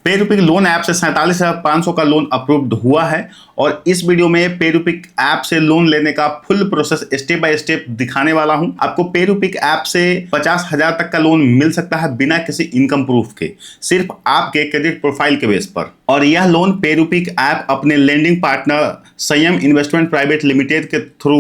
पेरूपिक loan app से 47,500 का loan approved हुआ है और इस वीडियो में पेरूपिक ऐप से लोन लेने का full process step by step दिखाने वाला हूं। आपको पेरूपिक ऐप से 50,000 तक का लोन मिल सकता है बिना किसी इनकम प्रूफ के, सिर्फ आपके क्रेडिट प्रोफाइल के बेस पर। और यह लोन पेरूपिक ऐप अपने लेंडिंग पार्टनर संयम इन्वेस्टमेंट प्राइवेट लिमिटेड के थ्रू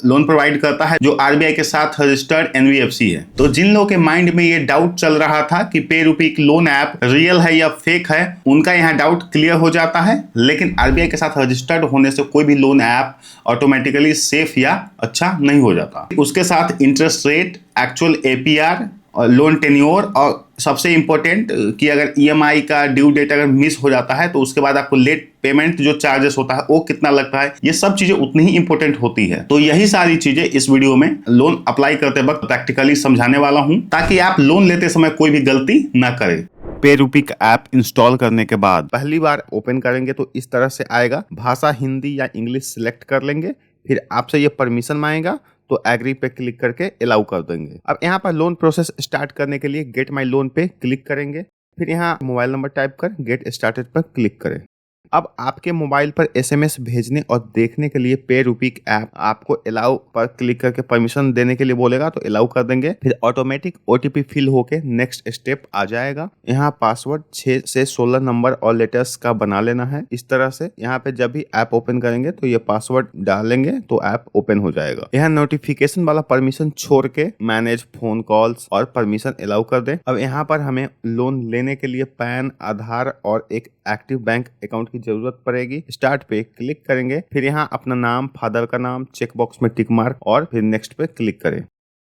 लोन प्रोवाइड करता है, जो आरबीआई के साथ रजिस्टर्ड एनबीएफसी है। तो जिन लोगों के माइंड में ये डाउट चल रहा था कि पेरूपिक लोन ऐप रियल है या फेक है, उनका यहाँ डाउट क्लियर हो जाता है। लेकिन आरबीआई के साथ रजिस्टर्ड होने से कोई भी लोन ऐप ऑटोमेटिकली सेफ या अच्छा नहीं हो जाता। उसके साथ इंटरेस्ट रेट, एक्चुअल एपीआर और लोन टेन्योर, और सबसे इंपॉर्टेंट कि अगर ईएमआई का ड्यू डेट अगर मिस हो जाता है तो उसके बाद आपको लेट पेमेंट जो चार्जेस होता है वो कितना लगता है, ये सब चीजें उतनी ही इंपॉर्टेंट होती है। तो यही सारी चीजें इस वीडियो में लोन अप्लाई करते वक्त प्रैक्टिकली समझाने वाला हूं, ताकि आप लोन लेते समय कोई भी गलती ना करें। पेरूपिक ऐप इंस्टॉल करने के बाद पहली बार ओपन करेंगे तो इस तरह से आएगा। भाषा हिंदी या इंग्लिश सिलेक्ट कर लेंगे, फिर आपसे ये परमिशन मांगेगा तो एग्री पे क्लिक करके अलाउ कर देंगे। अब यहाँ पर लोन प्रोसेस स्टार्ट करने के लिए गेट माई लोन पे क्लिक करेंगे, फिर यहाँ मोबाइल नंबर टाइप कर गेट स्टार्टेड पर क्लिक करें। अब आपके मोबाइल पर एसएमएस भेजने और देखने के लिए पेरूपिक ऐप आपको अलाउ पर क्लिक करके परमिशन देने के लिए बोलेगा तो अलाउ कर देंगे। फिर ऑटोमेटिक ओटीपी फिल होके नेक्स्ट स्टेप आ जाएगा। यहाँ पासवर्ड 6 से 16 नंबर और लेटर्स का बना लेना है। इस तरह से यहाँ पे जब भी ऐप ओपन करेंगे तो ये पासवर्ड डालेंगे तो ऐप ओपन हो जाएगा। यहाँ नोटिफिकेशन वाला परमिशन छोड़ के मैनेज फोन कॉल्स और परमिशन अलाउ कर दें। अब यहाँ पर हमें लोन लेने के लिए पैन, आधार और एक एक्टिव बैंक अकाउंट की जरूरत पड़ेगी। स्टार्ट पे क्लिक करेंगे, फिर यहाँ अपना नाम, फादर का नाम चेक बॉक्स में टिक मार्क और फिर नेक्स्ट पे क्लिक करें।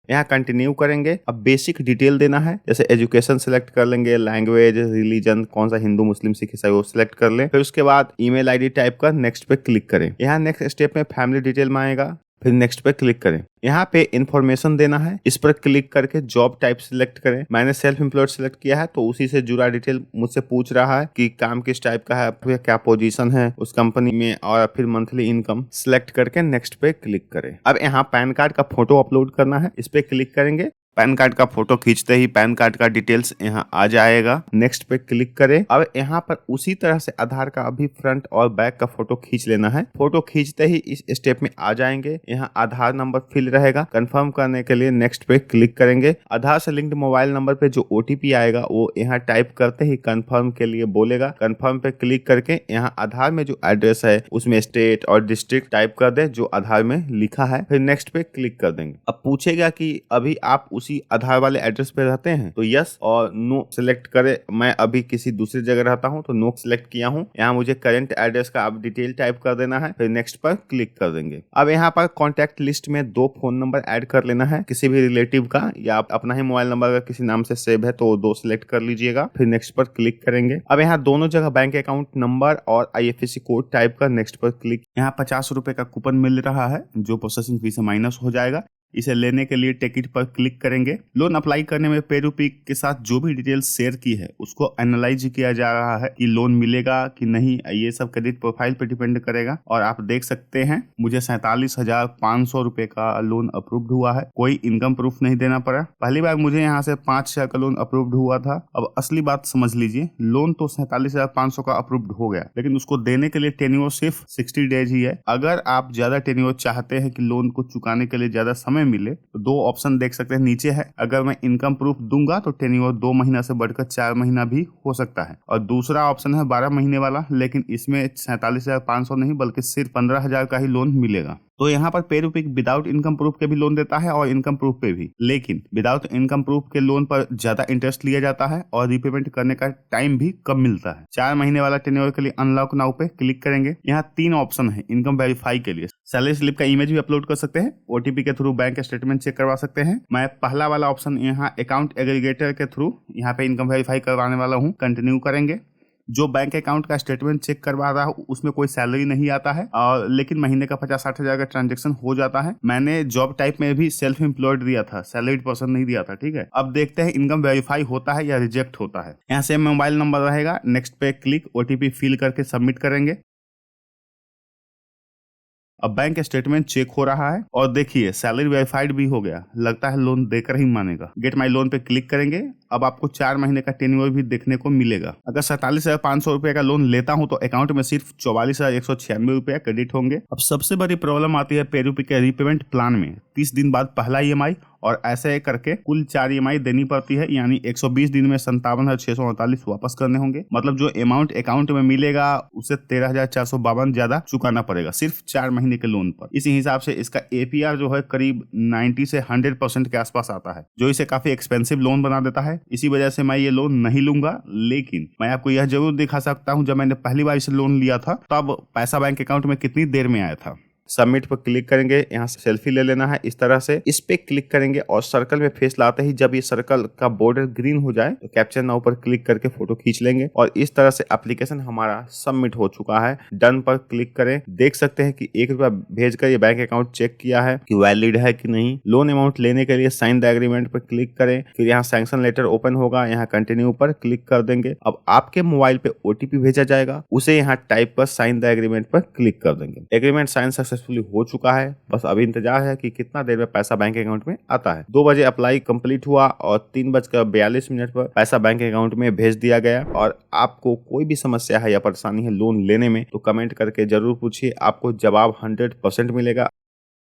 यहाँ कंटिन्यू करेंगे। अब बेसिक डिटेल देना है, जैसे एजुकेशन सिलेक्ट कर लेंगे, लैंग्वेज, रिलीजन कौन सा हिंदू मुस्लिम सिख ईसाई वो सिलेक्ट कर लें। फिर उसके बाद ईमेल आईडी टाइप कर नेक्स्ट पे क्लिक करें। यहाँ नेक्स्ट स्टेप में फैमिली डिटेल में आएगा, फिर नेक्स्ट पे क्लिक करें। यहाँ पे इन्फॉर्मेशन देना है, इस पर क्लिक करके जॉब टाइप सिलेक्ट करें। मैंने सेल्फ एम्प्लॉयड सिलेक्ट किया है तो उसी से जुड़ा डिटेल मुझसे पूछ रहा है कि काम किस टाइप का है, फिर क्या पोजीशन है उस कंपनी में, और फिर मंथली इनकम सिलेक्ट करके नेक्स्ट पे क्लिक करें। अब यहाँ पैन कार्ड का फोटो अपलोड करना है, इस पे क्लिक करेंगे। पैन कार्ड का फोटो खींचते ही पैन कार्ड का डिटेल्स यहाँ आ जाएगा। नेक्स्ट पे क्लिक करें। अब यहाँ पर उसी तरह से आधार का अभी फ्रंट और बैक का फोटो खींच लेना है। फोटो खींचते ही इस स्टेप में आ जाएंगे। यहाँ आधार नंबर फिल रहेगा। कंफर्म करने के लिए नेक्स्ट पे क्लिक करेंगे। आधार से लिंक्ड मोबाइल नंबर पे जो ओटीपी आएगा वो यहाँ टाइप करते ही कंफर्म के लिए बोलेगा। कंफर्म पे क्लिक करके यहाँ आधार में जो एड्रेस है उसमें स्टेट और डिस्ट्रिक्ट टाइप कर दे जो आधार में लिखा है, फिर नेक्स्ट पे क्लिक कर देंगे। अब पूछेगा कि अभी आप उसी आधार वाले एड्रेस पे रहते हैं तो यस और नो सिलेक्ट करें। मैं अभी किसी दूसरी जगह रहता हूं तो नो सिलेक्ट किया हूं। यहाँ मुझे करंट एड्रेस का आप डिटेल टाइप कर देना है, फिर नेक्स्ट पर क्लिक कर देंगे। अब यहाँ पर कॉन्टैक्ट लिस्ट में 2 फोन नंबर ऐड कर लेना है, किसी भी रिलेटिव का या अपना ही मोबाइल नंबर अगर किसी नाम से सेव है तो 2 सिलेक्ट कर लीजिएगा, फिर नेक्स्ट पर क्लिक करेंगे। अब यहाँ दोनों जगह बैंक अकाउंट नंबर और आईएफएससी कोड टाइप कर नेक्स्ट पर क्लिक। यहाँ 50 रुपए का कूपन मिल रहा है जो प्रोसेसिंग फी से माइनस हो जाएगा। इसे लेने के लिए टिकट पर क्लिक करेंगे। लोन अप्लाई करने में पेरूपिक के साथ जो भी डिटेल्स शेयर की है उसको एनालाइज किया जा रहा है कि लोन मिलेगा कि नहीं, ये सब क्रेडिट प्रोफाइल पे डिपेंड करेगा। और आप देख सकते हैं मुझे 47,500 रुपए का लोन अप्रूव्ड हुआ है, कोई इनकम प्रूफ नहीं देना पड़ा। पहली बार मुझे यहाँ से 5,000 का लोन अप्रूव्ड हुआ था। अब असली बात समझ लीजिए, लोन तो 47,500 का अप्रूव्ड हो गया, लेकिन उसको देने के लिए टेन्योर सिर्फ 60 डेज ही है। अगर आप ज्यादा टेन्योर चाहते हैं कि लोन को चुकाने के लिए ज्यादा समय मिले तो 2 ऑप्शन देख सकते हैं नीचे है। अगर मैं इनकम प्रूफ दूंगा तो टेन्योर 2 महीना से बढ़कर 4 महीना भी हो सकता है, और दूसरा ऑप्शन है 12 महीने वाला, लेकिन इसमें 47,500 नहीं बल्कि सिर्फ 15,000 का ही लोन मिलेगा। तो यहाँ पर पेरूपिक विदाउट इनकम प्रूफ के भी लोन देता है और इनकम प्रूफ पे भी, लेकिन विदाउट इनकम प्रूफ के लोन पर ज्यादा इंटरेस्ट लिया जाता है और रीपेमेंट करने का टाइम भी कम मिलता है। 4 महीने वाला टेन्योर के लिए अनलॉक नाउ पे क्लिक करेंगे। यहाँ 3 ऑप्शन है इनकम वेरीफाई के लिए। सैलरी स्लिप का इमेज भी अपलोड कर सकते हैं, ओटीपी के थ्रू बैंक स्टेटमेंट चेक करवा सकते हैं। मैं पहला वाला ऑप्शन यहाँ अकाउंट एग्रीगेटर के थ्रू यहाँ पे इनकम वेरीफाई करवाने वाला हूँ। कंटिन्यू करेंगे। जो बैंक अकाउंट का स्टेटमेंट चेक करवा रहा हूँ उसमें कोई सैलरी नहीं आता है, और लेकिन महीने का 50-60 हजार का ट्रांजेक्शन हो जाता है। मैंने जॉब टाइप में भी सेल्फ एम्प्लॉयड दिया था, सैलरीड पर्सन नहीं दिया था। ठीक है, अब देखते हैं इनकम वेरीफाई होता है या रिजेक्ट होता है। यहाँ से मोबाइल नंबर रहेगा, नेक्स्ट पे क्लिक, ओटीपी फिल करके सबमिट करेंगे। अब बैंक स्टेटमेंट चेक हो रहा है और देखिए सैलरी वेरीफाइड भी हो गया। लगता है लोन देकर ही मानेगा। गेट माई लोन पे क्लिक करेंगे। अब आपको 4 महीने का टेन्योर भी देखने को मिलेगा। अगर 47,500 रुपए का लोन लेता हूं तो अकाउंट में सिर्फ 44,196 रुपए क्रेडिट होंगे। अब सबसे बड़ी प्रॉब्लम आती है पेरूपी के रीपेमेंट प्लान में। 30 दिन बाद पहला ईएमआई और ऐसे करके कुल 4 ईएमआई देनी पड़ती है, यानी 120 दिन में 57,648 वापस करने होंगे। मतलब जो अमाउंट अकाउंट में मिलेगा उसे 13,452 ज्यादा चुकाना पड़ेगा सिर्फ 4 महीने के लोन पर। इसी हिसाब से इसका एपीआर जो है करीब 90 से 100% के आसपास आता है, जो इसे काफी एक्सपेंसिव लोन बना देता है। इसी वजह से मैं ये लोन नहीं लूंगा। लेकिन मैं आपको यह जरूर दिखा सकता हूँ, जब मैंने पहली बार इसे लोन लिया था तब पैसा बैंक अकाउंट में कितनी देर में आया था। सबमिट पर क्लिक करेंगे, यहाँ से सेल्फी ले लेना है इस तरह से। इस पे क्लिक करेंगे और सर्कल में फेस लाते ही जब ये सर्कल का बॉर्डर ग्रीन हो जाए तो कैप्चर नाउ पर क्लिक करके फोटो खींच लेंगे और इस तरह से एप्लीकेशन हमारा सबमिट हो चुका है। डन पर क्लिक करें। देख सकते हैं कि ₹1 भेजकर ये बैंक अकाउंट चेक किया है कि वैलिड है कि नहीं। लोन अमाउंट लेने के लिए साइन द एग्रीमेंट पर क्लिक करें, फिर यहाँ सैंक्शन लेटर ओपन होगा, यहाँ कंटिन्यू पर क्लिक कर देंगे। अब आपके मोबाइल पे ओटीपी भेजा जाएगा, उसे यहाँ टाइप पर साइन द एग्रीमेंट पर क्लिक कर देंगे। एग्रीमेंट साइन सक्सेसफुली हो चुका है। बस अभी इंतजार है कि कितना देर में पैसा बैंक अकाउंट में आता है। 2 बजे अप्लाई कंप्लीट हुआ और 3:42 पर पैसा बैंक अकाउंट में भेज दिया गया। और आपको कोई भी समस्या है या परेशानी है लोन लेने में तो कमेंट करके जरूर पूछिए, आपको जवाब 100% मिलेगा।